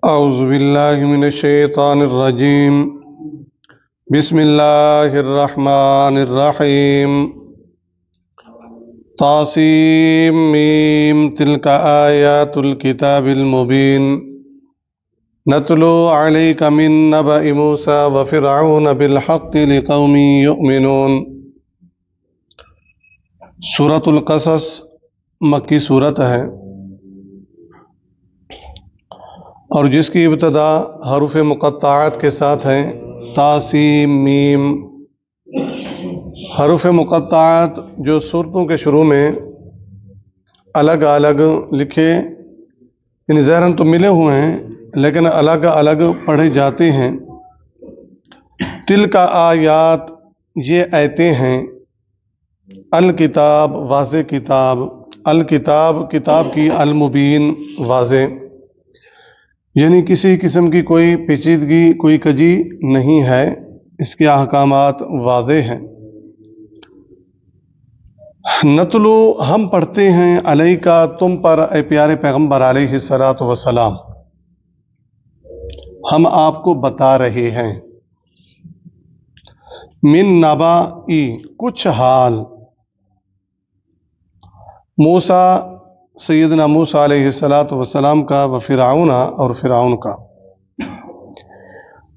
اعوذ باللہ من الشیطان الرجیم بسم اللہ الرحمن الرحیم طاسیم میم تلک آیات الکتاب المبین نتلو علیک من نبأ موسیٰ وفرعون بالحق لقوم یؤمنون۔ سورۃ القصص مکی صورت ہے اور جس کی ابتدا حروف مقطعات کے ساتھ ہے طاسیم میم۔ حروف مقطعات جو سورتوں کے شروع میں الگ الگ لکھے یعنی ظاہراً تو ملے ہوئے ہیں لیکن الگ الگ پڑھے جاتے ہیں۔ تلک آیات یہ آیتیں ہیں، الکتاب واضح کتاب، الکتاب کتاب کی، المبین واضح، یعنی کسی قسم کی کوئی پیچیدگی کوئی کجی نہیں ہے، اس کے احکامات واضح ہیں۔ نتلو ہم پڑھتے ہیں، علیکا تم پر، اے پیارے پیغمبر علیہ الصلوۃ والسلام، ہم آپ کو بتا رہے ہیں، من نبائی کچھ حال، موسیٰ سیدنا موسیٰ علیہ الصلوۃ والسلام کا، و فرعون اور فرعون کا،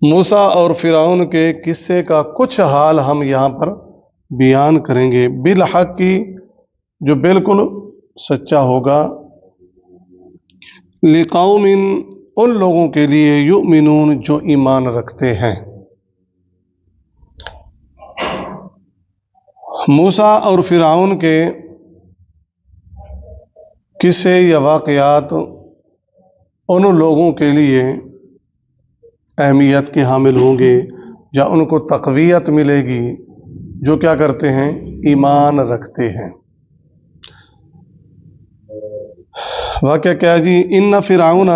موسیٰ اور فرعون کے قصے کا کچھ حال ہم یہاں پر بیان کریں گے، بالحق کی جو بالکل سچا ہوگا، لقوم ان لوگوں کے لیے، یؤمنون جو ایمان رکھتے ہیں۔ موسیٰ اور فرعون کے قصے یا واقعات ان لوگوں کے لیے اہمیت کے حامل ہوں گے یا ان کو تقویت ملے گی جو کیا کرتے ہیں، ایمان رکھتے ہیں۔ واقعہ کیا جی، ان فرعون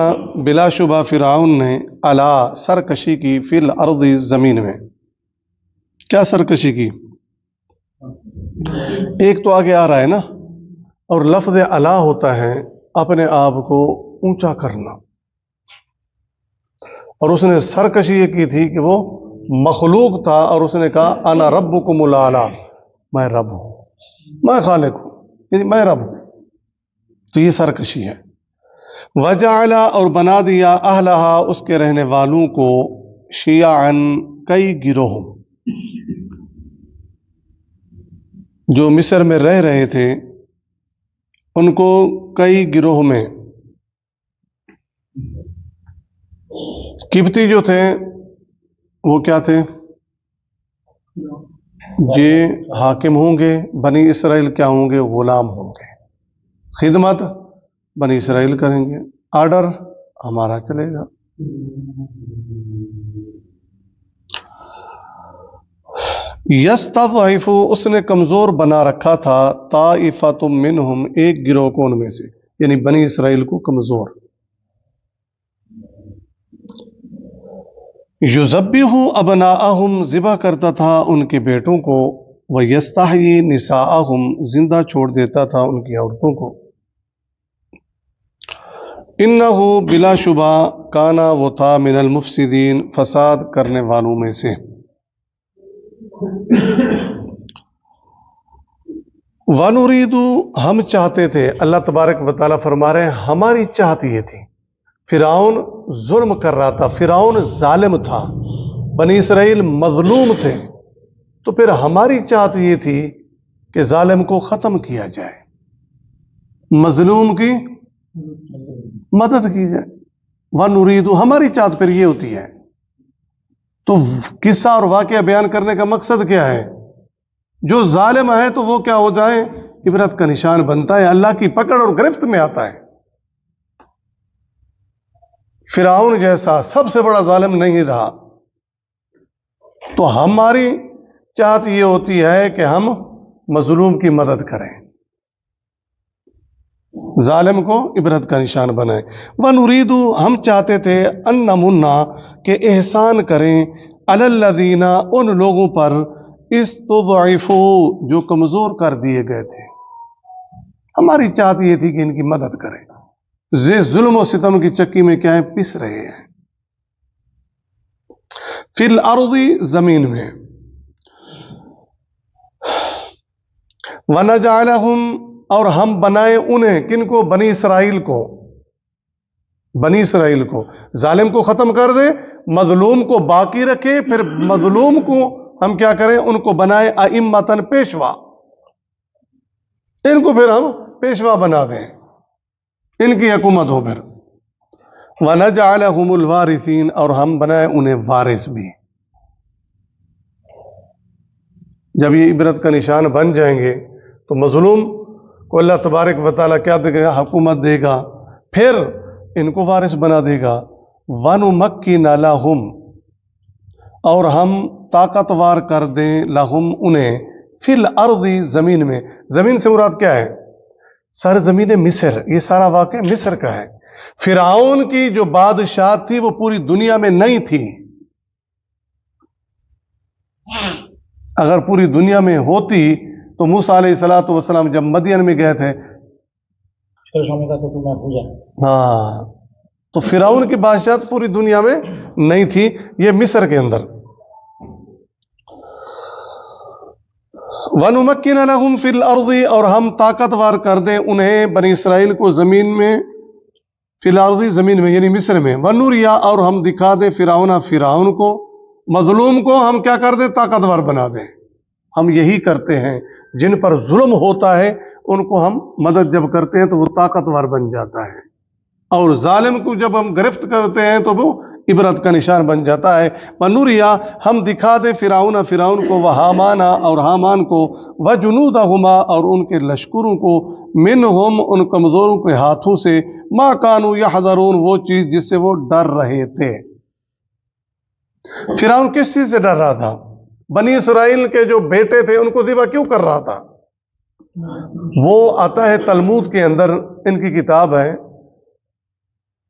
بلا شبہ فرعون نے علا سرکشی کی، فی الارض زمین میں، کیا سرکشی کی؟ ایک تو آگے آ رہا ہے نا، اور لفظ علا ہوتا ہے اپنے آپ کو اونچا کرنا، اور اس نے سرکشی یہ کی تھی کہ وہ مخلوق تھا اور اس نے کہا انا ربکم الاعلی، میں رب ہوں، میں خالق ہوں، یعنی میں رب ہوں، تو یہ سرکشی ہے۔ وجعل اور بنا دیا، اہلہا اس کے رہنے والوں کو، شیعاً کئی گروہ، جو مصر میں رہ رہے تھے ان کو کئی گروہ میں، قبطی جو تھے وہ کیا تھے، یہ حاکم ہوں گے، بنی اسرائیل کیا ہوں گے، غلام ہوں گے، خدمت بنی اسرائیل کریں گے، آرڈر ہمارا چلے گا۔ یستضعف اس نے کمزور بنا رکھا تھا، طائفۃ منہم ایک گروہ کو ان میں سے، یعنی بنی اسرائیل کو کمزور۔ یذبح ابناءہم ذبح کرتا تھا ان کے بیٹوں کو، ویستحیی نساءہم زندہ چھوڑ دیتا تھا ان کی عورتوں کو۔ انہ بلا شبہ کانا وہ تھا، من المفسدین فساد کرنے والوں میں سے۔ وَنُرِيدُ ہم چاہتے تھے، اللہ تبارک و تعالیٰ فرما رہے ہیں ہماری چاہت یہ تھی، فرعون ظلم کر رہا تھا، فرعون ظالم تھا، بنی اسرائیل مظلوم تھے، تو پھر ہماری چاہت یہ تھی کہ ظالم کو ختم کیا جائے، مظلوم کی مدد کی جائے۔ وَنُرِيدُ ہماری چاہت پھر یہ ہوتی ہے۔ تو قصہ اور واقعہ بیان کرنے کا مقصد کیا ہے؟ جو ظالم ہے تو وہ کیا ہو جائے، عبرت کا نشان بنتا ہے، اللہ کی پکڑ اور گرفت میں آتا ہے۔ فرعون جیسا سب سے بڑا ظالم نہیں رہا، تو ہماری چاہت یہ ہوتی ہے کہ ہم مظلوم کی مدد کریں، ظالم کو عبرت کا نشان بنائیں۔ وَنُرِيدُ ہم چاہتے تھے، أَن نَّمُنَّ کہ احسان کریں، عَلَى الَّذِينَ ان لوگوں پر، استضعفوا جو کمزور کر دیے گئے تھے، ہماری چاہت یہ تھی کہ ان کی مدد کریں۔ ये जुल्म और सितम की चक्की में क्या है, पिस रहे हैं। फिल अर्दी, जमीन में, वनजअलहुम, और हम बनाए उन्हें, किनको, बनी इसराइल को, बनी इसराइल को, जालिम को खत्म कर दे, मजलूम को बाकी रखे, फिर मजलूम को हम क्या करें, उनको बनाए अइम्मतन, पेशवा, इनको फिर हम पेशवा बना दें, इनकी हुकूमत हो फिर। वनजअलहुमुल वारिसीन, और हम बनाए उन्हें वारिस भी। जब ये इबरत का निशान बन जाएंगे तो मजलूम को अल्लाह तबारक व तआला क्या देगा, हुकूमत देगा, फिर इनको वारिस बना देगा। वनुमक्किन लहुम, और हम ताकतवर कर दें, लहुम, उन्हें, फिल अर्दी, जमीन में। जमीन से मुराद क्या है, सरजमीन मिस्र, ये सारा वाक़या मिस्र का है। फिरौन की जो बादशाह थी वो पूरी दुनिया में नहीं थी। अगर पूरी दुनिया में होती तो मूसा अलैहिस्सलातु वस्सलाम जब मदियन में गए थे, हाँ, तो फिरौन की बादशाह पूरी दुनिया में नहीं थी, ये मिस्र के अंदर। वनुमक्किन लहुम फिल अर्दी, और हम ताकतवर कर दें उन्हें, बनी इसराइल को, जमीन में, फिल अर्दी, जमीन में, यानी मिस्र में। वनुरिया, और हम दिखा दें, फिरौन को, मजलूम को हम क्या कर दें, ताकतवर बना दें। हम यही करते हैं, जिन पर जुल्म होता है उनको हम मदद जब करते हैं तो वो ताकतवर बन जाता है, और जालिम को जब हम गिरफ्त करते हैं तो वो इबरत का निशान बन जाता है। वनुरिया, हम दिखा दे, फिरौन को, व हामाना, और हामान को, व जुनूदहुमा, और उनके लश्करों को, मिनहुम, उन कमजोरों के हाथों से, मा कानू यहज़रून, वो चीज जिससे वो डर रहे थे। फिरौन किस चीज से डर रहा था, बनी इसराइल के जो बेटे थे उनको ज़िबा क्यों कर रहा था। वो आता है तलमूद के अंदर, इनकी किताब है,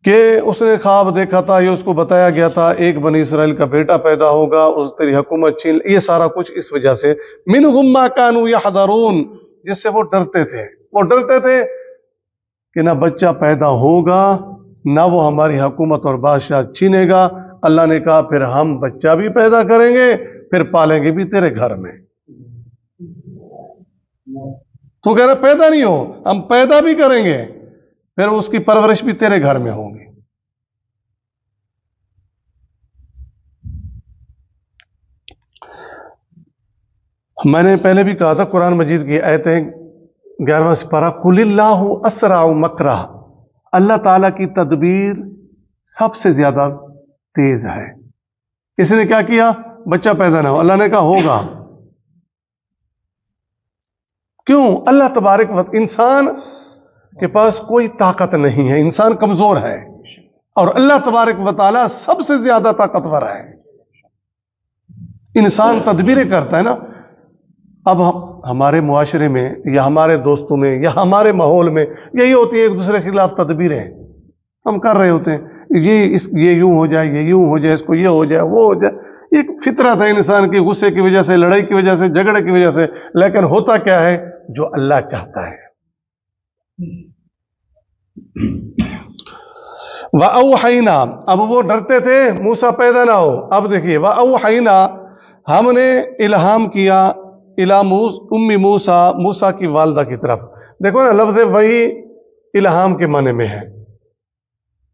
कि उसने ख्वाब देखा था, ये उसको बताया गया था, एक बनी इसराइल का बेटा पैदा होगा, उस तेरी हुकूमत छीन, ये सारा कुछ इस वजह से, मिनहुम मा कानू यहज़रून, जिससे वो डरते थे। वो डरते थे कि ना बच्चा पैदा होगा, ना वो हमारी हुकूमत और बादशाह छीनेगा। अल्लाह ने कहा फिर हम बच्चा भी पैदा करेंगे, फिर पालेंगे भी तेरे घर में। तो कह रहा पैदा नहीं हो, हम पैदा भी करेंगे, फिर उसकी परवरिश भी तेरे घर में होगी। मैंने पहले भी कहा था, कुरान मजीद की आयतें 11वां सिपारा, कुलिल्लाहु अस्राउ मकरा, अल्लाह ताला की तदबीर सबसे ज्यादा तेज है। इसने क्या किया, बच्चा पैदा ना हो, अल्लाह ने कहा होगा। क्यों, अल्लाह तबारक, इंसान के पास कोई ताकत नहीं है, इंसान कमजोर है, और अल्लाह तबारक व तआला सबसे ज्यादा ताकतवर है। इंसान तदबीरें करता है ना। अब हमारे मुआशरे में या हमारे दोस्तों में या हमारे माहौल में यही होती है, एक दूसरे के खिलाफ तदबीरें हम कर रहे होते हैं, ये यूं हो जाए, ये यूं हो जाए, इसको ये हो जाए, वो हो जाए। एक फितरत है इंसान की, गुस्से की वजह से, लड़ाई की वजह से, झगड़े की वजह से। लेकिन होता क्या है, जो अल्लाह चाहता है। वअौहैना, अब वो डरते थे मूसा पैदा ना हो। अब देखिए, वअौहैना, हमने इल्हाम किया, इला उम्मी मूसा, मूसा की वालदा की तरफ। देखो ना, लफ्ज़ वही इल्हाम के माने में है।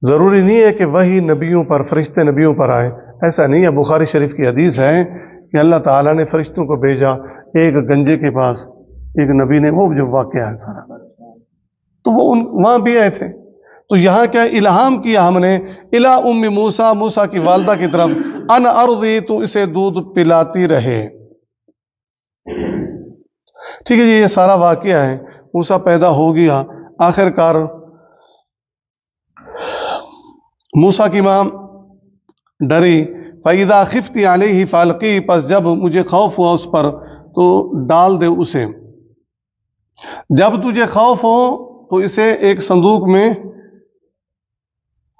जरूरी नहीं है कि वही नबियों पर, फरिश्ते नबियों पर आए, ऐसा नहीं है। बुखारी शरीफ की हदीस है कि अल्लाह ताला ने फरिश्तों को भेजा एक गंजे के पास, एक नबी ने, वो जो वाक़या है सारा, तो वो वहां भी आए थे। तो यहां क्या इल्हाम किया हमने, इला उम्मी मूसा, मूसा की वालदा की तरफ, अन अर्ज़ी, तू इसे दूध पिलाती रहे। ठीक है जी, ये सारा वाक़या है। मूसा पैदा हो गया, आखिरकार मूसा की मां डरी, फ़इज़ा खिफ़्ती अलैहि फ़अल्क़ी, पस जब मुझे खौफ हुआ उस पर तो डाल दे उसे। जब तुझे खौफ हो तो इसे एक संदूक में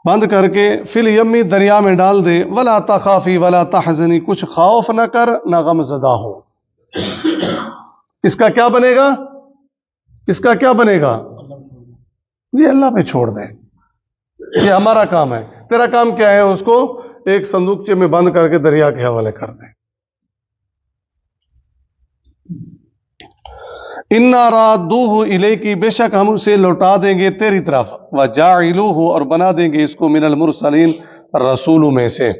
बंद करके, फिल यम्मी, दरिया में डाल दे, वला तखाफी वला तहज़नी, कुछ खौफ न कर, न गमज़दा हो। इसका क्या बनेगा, इसका क्या बनेगा, ये अल्लाह पे छोड़ दे। یہ ہمارا کام ہے. تیرا کام کیا ہے؟ اس کو ایک صندوقچے میں بند کر کے دریا کے حوالے کر دیں. اِنَّا رَادُّوهُ إِلَيْكِ، بے شک ہم اسے لوٹا دیں گے تیری طرف. وَجَاعِلُوهُ، اور بنا دیں گے اس کو من المرسلین، رسولوں میں سے.